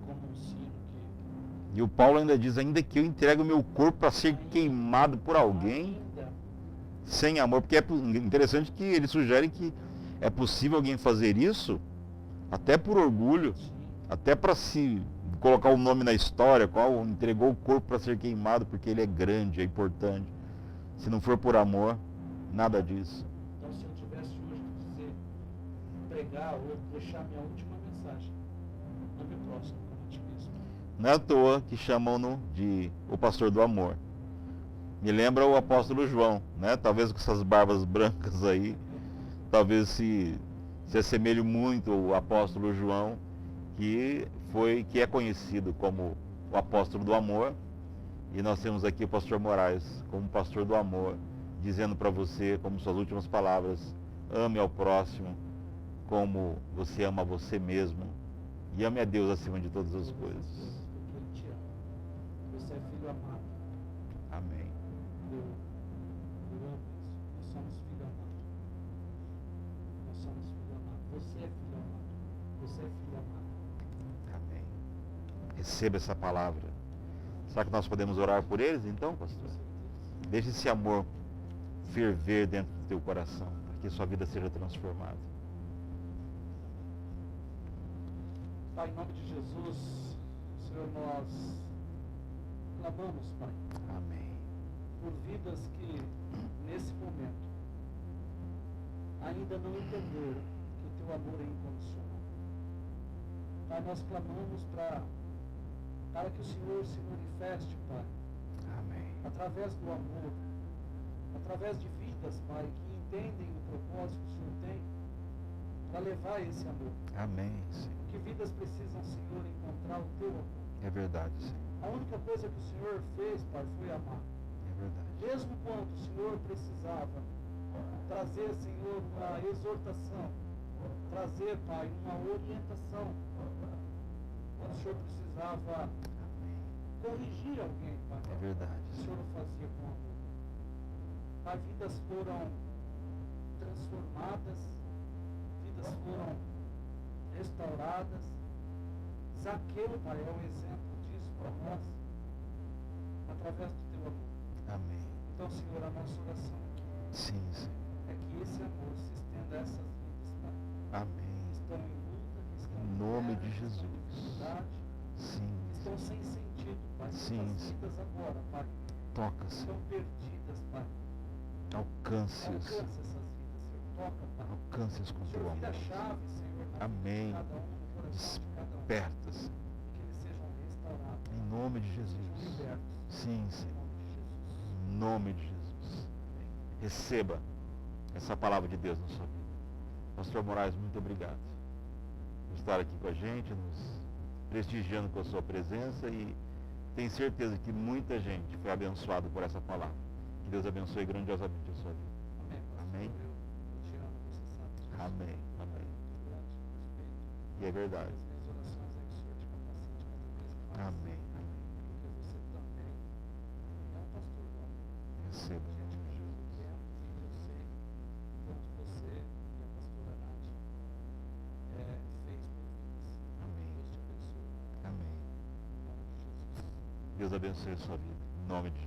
S2: como um sino que...
S1: E o Paulo ainda diz, ainda que eu entregue o meu corpo para ser queimado por alguém,
S2: Ainda.
S1: sem amor, porque é interessante que ele sugere que é possível alguém fazer isso, até por orgulho,
S2: Sim.
S1: até para se colocar o nome na história, qual entregou o corpo para ser queimado, porque ele é grande, é importante. Se não for por amor, nada disso.
S2: Então, se eu tivesse hoje que dizer, pregar ou deixar minha última mensagem, ame o próximo como a ti mesmo.
S1: Não é à toa que chamam-no de o pastor do amor. Me lembra o apóstolo João, né? Talvez com essas barbas brancas aí, talvez se se assemelho muito ao apóstolo João, que é conhecido como o apóstolo do amor, e nós temos aqui o pastor Moraes como pastor do amor, dizendo para você, como suas últimas palavras, ame ao próximo como você ama você mesmo, e ame a Deus acima de todas as coisas.
S2: Porque Ele te ama. Você é filho amado.
S1: Amém.
S2: Eu amo isso. Nós somos filho amado. Nós somos filho amado. Você é filho amado. Você é filho amado.
S1: Amém. Receba essa palavra. Será que nós podemos orar por eles então, pastor? Deixe esse amor ferver dentro do teu coração, para que sua vida seja transformada.
S2: Pai, em nome de Jesus, Senhor, nós clamamos, Pai,
S1: Amém.
S2: por vidas que, nesse momento, ainda não entenderam que o Teu amor é incondicional. Pai, nós clamamos para que o Senhor se manifeste, Pai,
S1: Amém.
S2: através do amor, através de vidas, Pai, que entendem o propósito que o Senhor tem para levar esse amor.
S1: Amém, Senhor.
S2: Que vidas precisam, Senhor, encontrar o Teu amor.
S1: É verdade, Senhor.
S2: A única coisa que o Senhor fez, Pai, foi amar.
S1: É verdade.
S2: Mesmo quando o Senhor precisava trazer, Senhor, uma exortação, trazer, Pai, uma orientação, quando o Senhor precisava
S1: Amém.
S2: corrigir alguém, Pai,
S1: É verdade,
S2: o Senhor o fazia com amor. Pai, vidas foram transformadas, vidas foram restauradas. Zaqueu, Pai, é um exemplo disso para nós, através do Teu amor.
S1: Amém.
S2: Então, Senhor, a nossa oração
S1: Sim, Senhor.
S2: é que esse amor se estenda a essas vidas, Pai,
S1: Amém.
S2: que estão em luta, que estão
S1: Em nome
S2: guerra,
S1: de
S2: que estão em
S1: Jesus.
S2: dificuldade,
S1: Sim.
S2: que estão sem sentido, Pai.
S1: Sim,
S2: Muitas
S1: sim.
S2: vidas agora, Pai,
S1: Toca,
S2: estão
S1: Senhor.
S2: perdidas, Pai.
S1: Alcance-os.
S2: Alcança essas vidas, Senhor. Toca, Pai.
S1: Alcance-os com
S2: O
S1: teu
S2: Senhor vira a
S1: amor.
S2: chave, Senhor, na vida
S1: Amém.
S2: de cada um, no coração de cada um.
S1: Desperta, Senhor.
S2: Que eles sejam restaurados,
S1: Em nome de
S2: sejam
S1: Jesus.
S2: libertos.
S1: Sim,
S2: Em
S1: Senhor.
S2: nome de Jesus.
S1: Em nome de Jesus. Receba essa palavra de Deus na sua vida. Pastor Moraes, muito obrigado por estar aqui com a gente, nos prestigiando com a sua presença, e tenho certeza que muita gente foi abençoada por essa palavra. Que Deus abençoe grandiosamente a sua vida.
S2: Amém, pastor.
S1: Amém.
S2: Eu te amo, você sabe disso.
S1: Amém. Amém.
S2: Muito grato, respeito.
S1: E é verdade.
S2: As minhas orações é que o Senhor te capacite cada vez mais.
S1: Amém. Amém.
S2: Porque você também é um pastor do amor.
S1: Receba em nome de Jesus.
S2: Eu sei o quanto você e a pastora Nath fez por vidas.
S1: Amém.
S2: Deus te abençoe.
S1: Amém.
S2: Em nome de Jesus.
S1: Deus abençoe a sua vida. Em nome de Jesus.